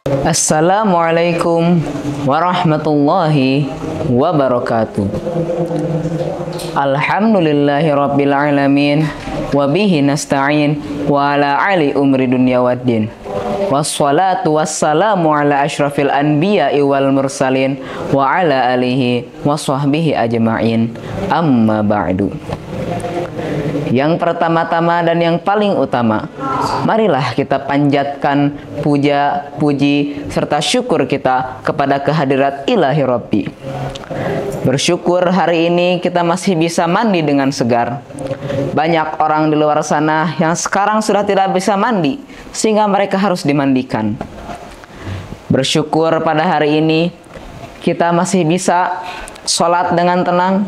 Assalamualaikum warahmatullahi wabarakatuh. Alhamdulillahirabbil alamin wa bihi nasta'in wa ala ali umri dunya waddin. Wassalatu wassalamu ala asyrafil anbiya'i wal mursalin wa ala alihi wa sahbihi ajma'in. Amma ba'du. Yang pertama-tama dan yang paling utama, marilah kita panjatkan puja, puji, serta syukur kita kepada kehadirat Ilahi Rabbi. Bersyukur hari ini kita masih bisa mandi dengan segar. Banyak orang di luar sana yang sekarang sudah tidak bisa mandi, sehingga mereka harus dimandikan. Bersyukur pada hari ini kita masih bisa sholat dengan tenang.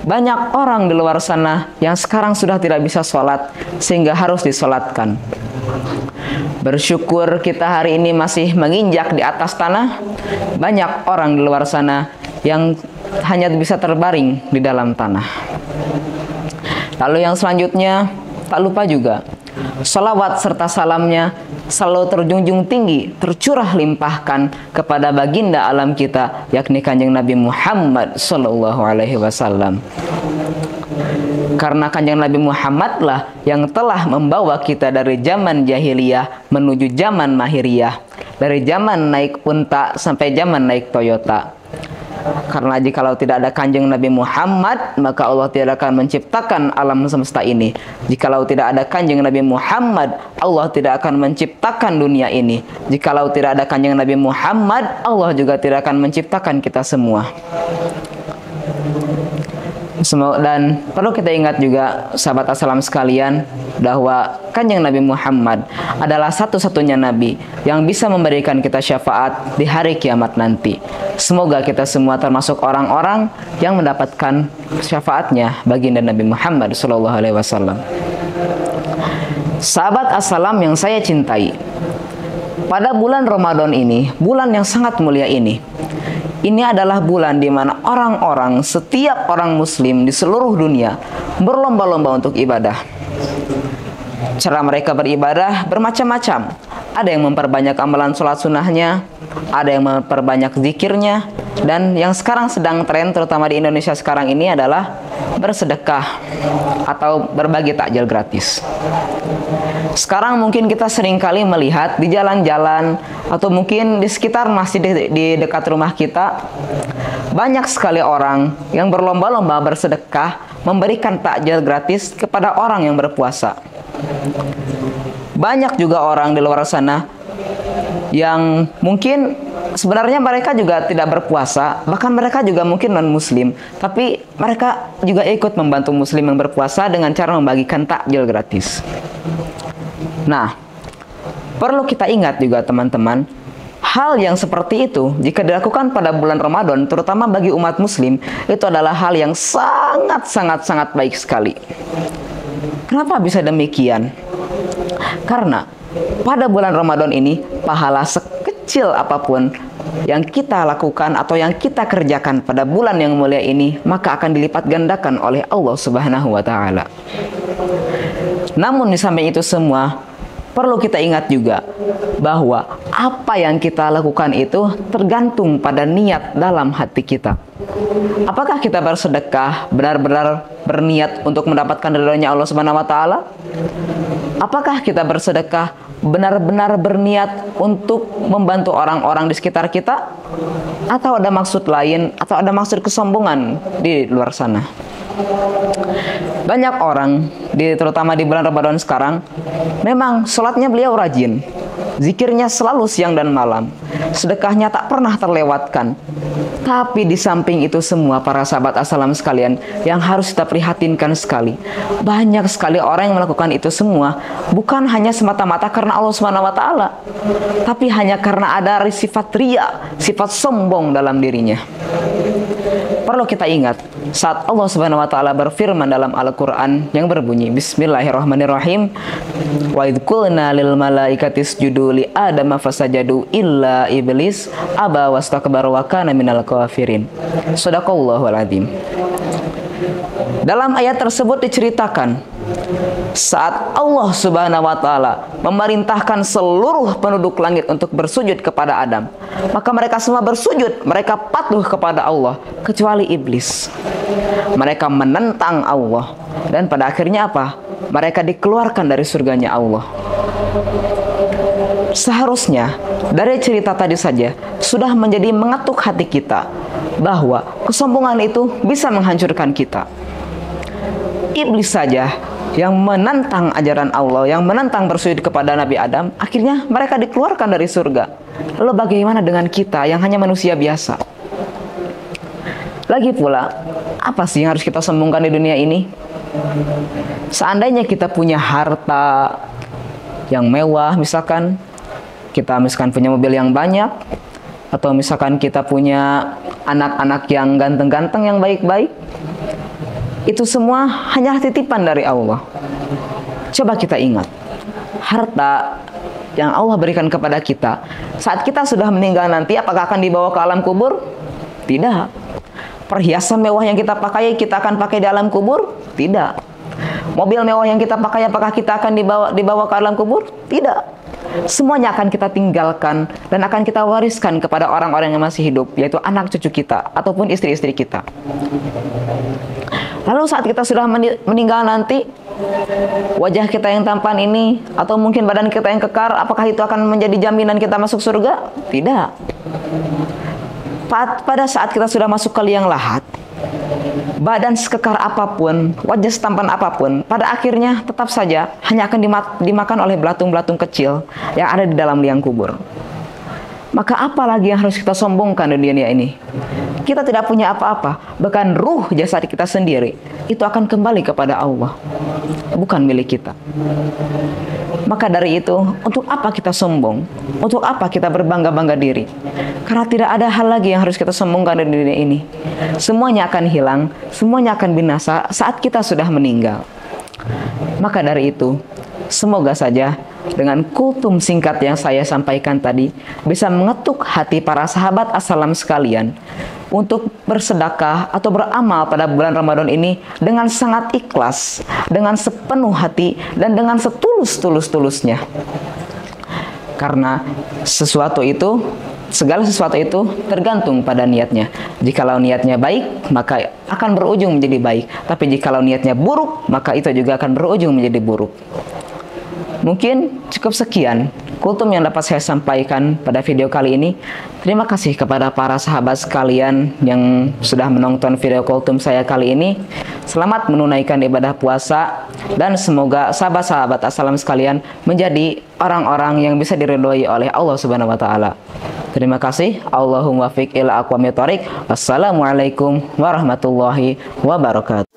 Banyak orang di luar sana yang sekarang sudah tidak bisa sholat sehingga harus disolatkan. Bersyukur kita hari ini masih menginjak di atas tanah. Banyak orang di luar sana yang hanya bisa terbaring di dalam tanah. Lalu yang selanjutnya, tak lupa juga salawat serta salamnya selalu terjunjung tinggi, tercurah limpahkan kepada baginda alam kita, yakni Kanjeng Nabi Muhammad sallallahu alaihi wasallam. Karena Kanjeng Nabi Muhammad lah yang telah membawa kita dari zaman jahiliyah menuju zaman mahiriyah, dari zaman naik unta sampai zaman naik Toyota. Karena jikalau tidak ada Kanjeng Nabi Muhammad, maka Allah tidak akan menciptakan alam semesta ini. Jikalau tidak ada Kanjeng Nabi Muhammad, Allah tidak akan menciptakan dunia ini. Jikalau tidak ada Kanjeng Nabi Muhammad, Allah juga tidak akan menciptakan kita semua. Dan perlu kita ingat juga, sahabat assalam sekalian, bahwa Kanjeng Nabi Muhammad adalah satu-satunya Nabi yang bisa memberikan kita syafaat di hari kiamat nanti. Semoga kita semua termasuk orang-orang yang mendapatkan syafaatnya baginda Nabi Muhammad SAW. Sahabat assalam yang saya cintai, pada bulan Ramadan ini, bulan yang sangat mulia ini adalah bulan di mana orang-orang, setiap orang muslim di seluruh dunia berlomba-lomba untuk ibadah. Cara mereka beribadah bermacam-macam. Ada yang memperbanyak amalan sholat sunnahnya, ada yang memperbanyak zikirnya, dan yang sekarang sedang tren terutama di Indonesia sekarang ini adalah bersedekah atau berbagi takjil gratis. Sekarang mungkin kita seringkali melihat di jalan-jalan atau mungkin di sekitar masjid di dekat rumah kita, banyak sekali orang yang berlomba-lomba bersedekah memberikan takjil gratis kepada orang yang berpuasa. Banyak juga orang di luar sana yang mungkin sebenarnya mereka juga tidak berpuasa, bahkan mereka juga mungkin non-muslim, tapi mereka juga ikut membantu muslim yang berpuasa dengan cara membagikan takjil gratis. Nah, perlu kita ingat juga teman-teman, hal yang seperti itu jika dilakukan pada bulan Ramadan, terutama bagi umat muslim, itu adalah hal yang sangat baik sekali. Kenapa bisa demikian? Karena pada bulan Ramadan ini, pahala sekecil apapun yang kita lakukan atau yang kita kerjakan pada bulan yang mulia ini, maka akan dilipat gandakan oleh Allah Subhanahu wa Ta'ala. Namun di samping itu semua, perlu kita ingat juga bahwa apa yang kita lakukan itu tergantung pada niat dalam hati kita. Apakah kita bersedekah benar-benar berniat untuk mendapatkan ridhonya Allah Subhanahu wa Ta'ala? Apakah kita bersedekah benar-benar berniat untuk membantu orang-orang di sekitar kita? Atau ada maksud lain, atau ada maksud kesombongan di luar sana? Banyak orang, terutama di bulan Ramadan sekarang, memang sholatnya beliau rajin, zikirnya selalu siang dan malam, sedekahnya tak pernah terlewatkan. Tapi di samping itu semua, para sahabat assalam sekalian, yang harus kita prihatinkan sekali, banyak sekali orang yang melakukan itu semua bukan hanya semata-mata karena Allah Subhanahu wa Ta'ala, tapi hanya karena ada sifat riya, sifat sombong dalam dirinya. Perlu kita ingat saat Allah Subhanahu wa Ta'ala berfirman dalam Al-Quran yang berbunyi, Bismillahirrahmanirrahim, wa idh qulna lil malaikati isjudu li adama fasajadu illa iblis aba wastakbara wa kana minal kafirin. Shadaqallahul adzim. Dalam ayat tersebut diceritakan saat Allah Subhanahu wa taala memerintahkan seluruh penduduk langit untuk bersujud kepada Adam, maka mereka semua bersujud, mereka patuh kepada Allah kecuali iblis. Mereka menentang Allah dan pada akhirnya apa? Mereka dikeluarkan dari surganya Allah. Seharusnya dari cerita tadi saja sudah menjadi mengetuk hati kita bahwa kesombongan itu bisa menghancurkan kita. Iblis saja yang menentang ajaran Allah, yang menentang bersujud kepada Nabi Adam, akhirnya mereka dikeluarkan dari surga. Lalu bagaimana dengan kita yang hanya manusia biasa? Lagi pula, apa sih yang harus kita sombongkan di dunia ini? Seandainya kita punya harta yang mewah, misalkan kita punya mobil yang banyak, atau misalkan kita punya anak-anak yang ganteng-ganteng, yang baik-baik, itu semua hanya titipan dari Allah. Coba kita ingat, harta yang Allah berikan kepada kita, saat kita sudah meninggal nanti, apakah akan dibawa ke alam kubur? Tidak. Perhiasan mewah yang kita pakai, kita akan pakai di alam kubur? Tidak. Mobil mewah yang kita pakai, apakah kita akan dibawa ke alam kubur? Tidak. Semuanya akan kita tinggalkan dan akan kita wariskan kepada orang-orang yang masih hidup, yaitu anak cucu kita ataupun istri-istri kita. Lalu saat kita sudah meninggal nanti, wajah kita yang tampan ini atau mungkin badan kita yang kekar, apakah itu akan menjadi jaminan kita masuk surga? Tidak. Pada saat kita sudah masuk ke liang lahat, badan sekekar apapun, wajah setampan apapun, pada akhirnya tetap saja hanya akan dimakan oleh belatung-belatung kecil yang ada di dalam liang kubur. Maka apa lagi yang harus kita sombongkan di dunia ini? Kita tidak punya apa-apa, bahkan ruh jasad kita sendiri itu akan kembali kepada Allah, bukan milik kita. Maka dari itu, untuk apa kita sombong? Untuk apa kita berbangga-bangga diri? Karena tidak ada hal lagi yang harus kita sombongkan di dunia ini. Semuanya akan hilang, semuanya akan binasa saat kita sudah meninggal. Maka dari itu, semoga saja dengan kultum singkat yang saya sampaikan tadi bisa mengetuk hati para sahabat as-salam sekalian untuk bersedekah atau beramal pada bulan Ramadan ini dengan sangat ikhlas, dengan sepenuh hati, dan dengan setulus-tulus-tulusnya. Karena segala sesuatu itu tergantung pada niatnya. Jikalau niatnya baik, maka akan berujung menjadi baik. Tapi jikalau niatnya buruk, maka itu juga akan berujung menjadi buruk. Mungkin cukup sekian kultum yang dapat saya sampaikan pada video kali ini. Terima kasih kepada para sahabat sekalian yang sudah menonton video kultum saya kali ini. Selamat menunaikan ibadah puasa dan semoga sahabat-sahabat as-salam sekalian menjadi orang-orang yang bisa diridhoi oleh Allah Subhanahu wa taala. Terima kasih. Allahumma fiq ila aqwamit thoriq. Wassalamualaikum warahmatullahi wabarakatuh.